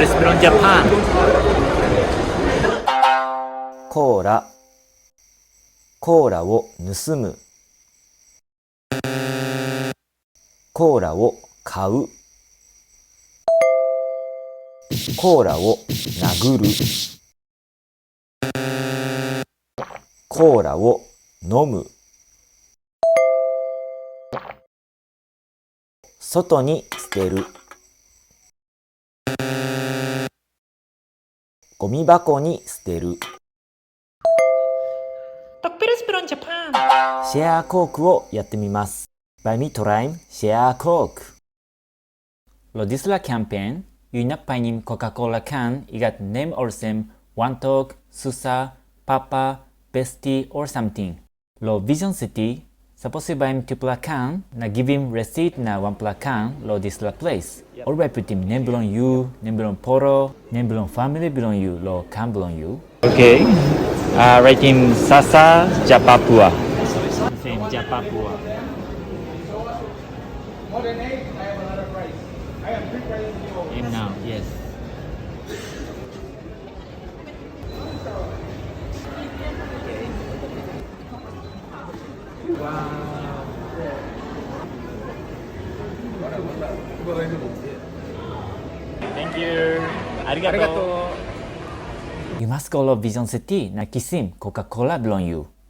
tokples from Japan. コーラ、コーラを盗む。コーラを買う。コーラを殴る。コーラを飲む。外に捨てる。ゴミ箱に捨てる。tokples from Japan. シェアコークをやってみます。Baim traim share Coke. Lo displa campaign, inap painim Coca Cola can igat name olsem, wantok, susa, papa, bestie or samtin. Lo vision city, sapos Baim displa can na givim receipt na wanpla can lo displa place. Or by Paitim name belong you, name belong poro, name belong family belong you, lo can belong you. Okay. Writing Sasa Japapua. Same Japapua. Aim now, yes. Thank you. Arigato. You must go to Vision City na kisim Coca Cola belong you.